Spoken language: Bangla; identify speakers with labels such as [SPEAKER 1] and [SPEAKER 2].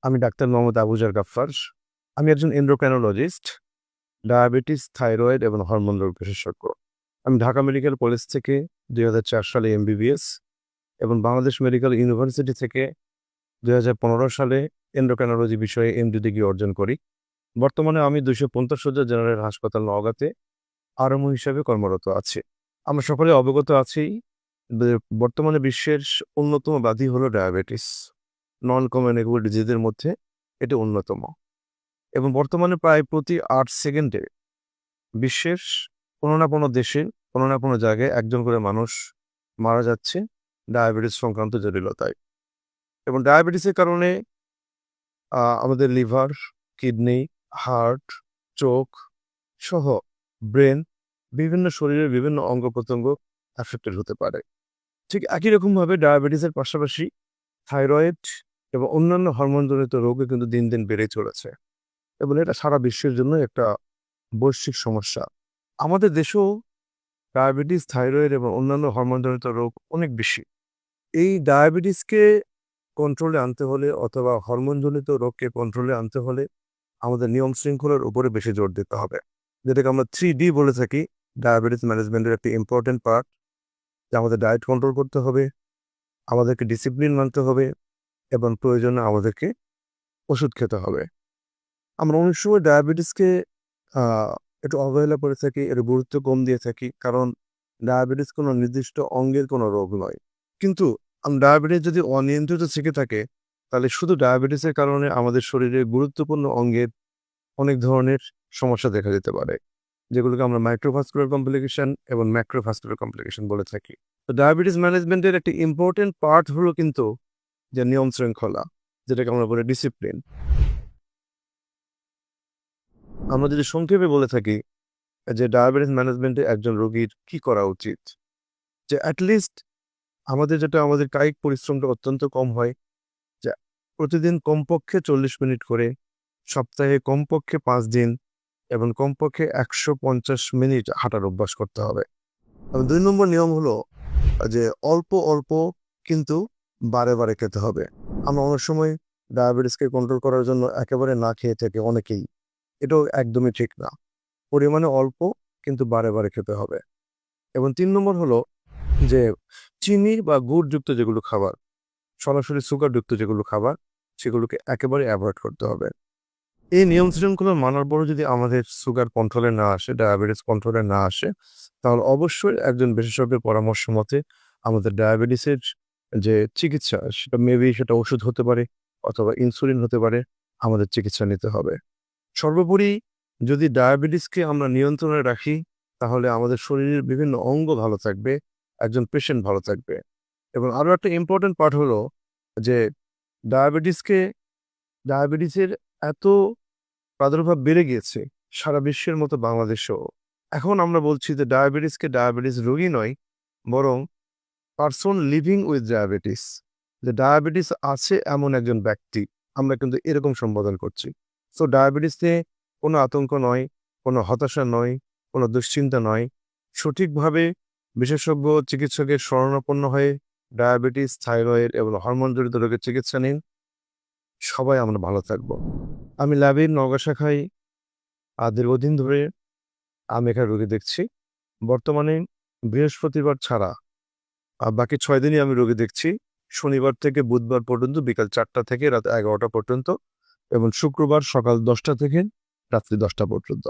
[SPEAKER 1] আমি ডাক্তার মোহাম্মদ আবুজার গাফফার। আমি একজন এন্ডোক্রাইনোলজিস্ট, ডায়াবেটিস, থাইরয়েড এবং হরমোন রোগ বিশেষজ্ঞ। আমি ঢাকা মেডিকেল কলেজ থেকে ২০০৪ সালে এমবিবিএস এবং বাংলাদেশ মেডিকেল ইউনিভার্সিটি থেকে ২০১৫ সালে এন্ডোক্রাইনোলজি বিষয়ে এমডি ডিগ্রি অর্জন করি। বর্তমানে আমি ২৫০ শয্যা জেনারেল হাসপাতাল নওগাঁতে আরএমও হিসাবে কর্মরত আছি। আমরা সকলে অবগত আছি যে বর্তমানে বিশ্বের অন্যতম ব্যাধি হলো ডায়াবেটিস। নন কমিউনিকেবল ডিজিজের মধ্যে এটি অন্যতম এবং বর্তমানে প্রায় প্রতি ৮ সেকেন্ডে বিশ্বের কোনো না কোনো দেশে কোনো না কোনো জায়গায় একজন করে মানুষ মারা যাচ্ছে ডায়াবেটিস সংক্রান্ত জটিলতায়। এবং ডায়াবেটিসের কারণে আমাদের লিভার, কিডনি, হার্ট, চোখ সহ ব্রেন, বিভিন্ন শরীরের বিভিন্ন অঙ্গ প্রত্যঙ্গ অ্যাফেক্টেড হতে পারে। ঠিক একই রকমভাবে ডায়াবেটিসের পাশাপাশি থাইরয়েড এবং অন্যান্য হরমোনজনিত রোগও কিন্তু দিন দিন বেড়ে চলেছে এবং এটা সারা বিশ্বের জন্য একটা বৈশ্বিক সমস্যা। আমাদের দেশেও ডায়াবেটিস, থাইরয়েড এবং অন্যান্য হরমোনজনিত রোগ অনেক বেশি। এই ডায়াবেটিসকে কন্ট্রোলে আনতে হলে অথবা হরমোনজনিত রোগকে কন্ট্রোলে আনতে হলে আমাদের নিয়ম শৃঙ্খলার উপরে বেশি জোর দিতে হবে, যেটাকে আমরা 3D বলে থাকি। ডায়াবেটিস ম্যানেজমেন্টের একটি ইম্পর্টেন্ট পার্ট যে আমাদের ডায়েট কন্ট্রোল করতে হবে, আমাদেরকে ডিসিপ্লিন মানতে হবে এবং প্রয়োজনে আমাদেরকে ওষুধ খেতে হবে। আমরা অনেক সময় ডায়াবেটিসকে একটু অবহেলা করে থাকি, এর গুরুত্ব কম দিয়ে থাকি, কারণ ডায়াবেটিস কোনো নির্দিষ্ট অঙ্গের কোনো রোগ নয়। কিন্তু ডায়াবেটিস যদি অনিয়ন্ত্রিত থেকে থাকে, তাহলে শুধু ডায়াবেটিসের কারণে আমাদের শরীরের গুরুত্বপূর্ণ অঙ্গের অনেক ধরনের সমস্যা দেখা যেতে পারে, যেগুলোকে আমরা মাইক্রোভাস্কুলার কমপ্লিকেশন এবং ম্যাক্রোভাস্কুলার কমপ্লিকেশন বলে থাকি। তো ডায়াবেটিস ম্যানেজমেন্টের একটি ইম্পর্টেন্ট পার্ট হলো কিন্তু যে নিয়ম শৃঙ্খলা, যেটাকে আমরা বলি ডিসিপ্লিন। আমরা যদি সংক্ষেপে বলে থাকি যে ডায়াবেটিস ম্যানেজমেন্টে একজন রোগীর কি করা উচিত, যে অ্যাটলিস্ট আমাদের কায়িক পরিশ্রমটা অত্যন্ত কম হয়, যে প্রতিদিন কমপক্ষে 40 মিনিট করে, সপ্তাহে কমপক্ষে 5 দিন এবং কমপক্ষে 150 মিনিট হাঁটার অভ্যাস করতে হবে। এবং 2 নম্বর নিয়ম হলো যে অল্প অল্প কিন্তু বারে বারে খেতে হবে। আমরা অনেক সময় ডায়াবেটিসকে কন্ট্রোল করার জন্য একেবারে না খেয়ে থাকি অনেকেই। এটাও একদমই ঠিক না। পরিমাণে অল্প কিন্তু বারে বারে খেতে হবে। এবং 3 নম্বর হলো যে চিনি বা গুড়যুক্ত যেগুলো খাবার, সরাসরি সুগারযুক্ত যেগুলো খাবার, সেগুলোকে একেবারে অ্যাভয়েড করতে হবে। এই নিয়ম শৃঙ্খলা মানার পরও যদি আমাদের সুগার কন্ট্রোলে না আসে, ডায়াবেটিস কন্ট্রোলে না আসে, তাহলে অবশ্যই একজন বিশেষজ্ঞের পরামর্শ মতে আমাদের ডায়াবেটিসের যে চিকিৎসা, সেটা ওষুধ হতে পারে অথবা ইনসুলিন হতে পারে, আমাদের চিকিৎসা নিতে হবে। সর্বোপরি যদি ডায়াবেটিসকে আমরা নিয়ন্ত্রণে রাখি, তাহলে আমাদের শরীরের বিভিন্ন অঙ্গ ভালো থাকবে, একজন পেশেন্ট ভালো থাকবে। এবং আরও একটা ইম্পর্টেন্ট পার্ট হলো যে ডায়াবেটিসের এত প্রাদুর্ভাব বেড়ে গিয়েছে সারা বিশ্বের মতো বাংলাদেশেও। এখন আমরা বলছি যে ডায়াবেটিস রোগী নয়, বরং পারসন লিভিং উইথ ডায়াবেটিস, যে ডায়াবেটিস আছে এমন একজন ব্যক্তি, আমরা কিন্তু এরকম সম্বোধন করছি। সো ডায়াবেটিস নিয়ে কোনো আতঙ্ক নয়, কোনো হতাশা নয়, কোনো দুশ্চিন্তা নয়। সঠিকভাবে বিশেষজ্ঞ চিকিৎসকের শরণাপন্ন হয়ে ডায়াবেটিস, থাইরয়েড এবং হরমোনজনিত রোগের চিকিৎসা নিন। সবাই আমরা ভালো থাকবো। আমি ল্যাবের নওগাঁ শাখায় দীর্ঘদিন ধরে আমি এখানে রোগী দেখছি। বর্তমানে বৃহস্পতিবার ছাড়া বাকি 6 দিনই আমি রোগী দেখছি, শনিবার থেকে বুধবার পর্যন্ত বিকাল 4টা থেকে রাত 11টা পর্যন্ত এবং শুক্রবার সকাল 10টা থেকে রাত্রি 10টা পর্যন্ত।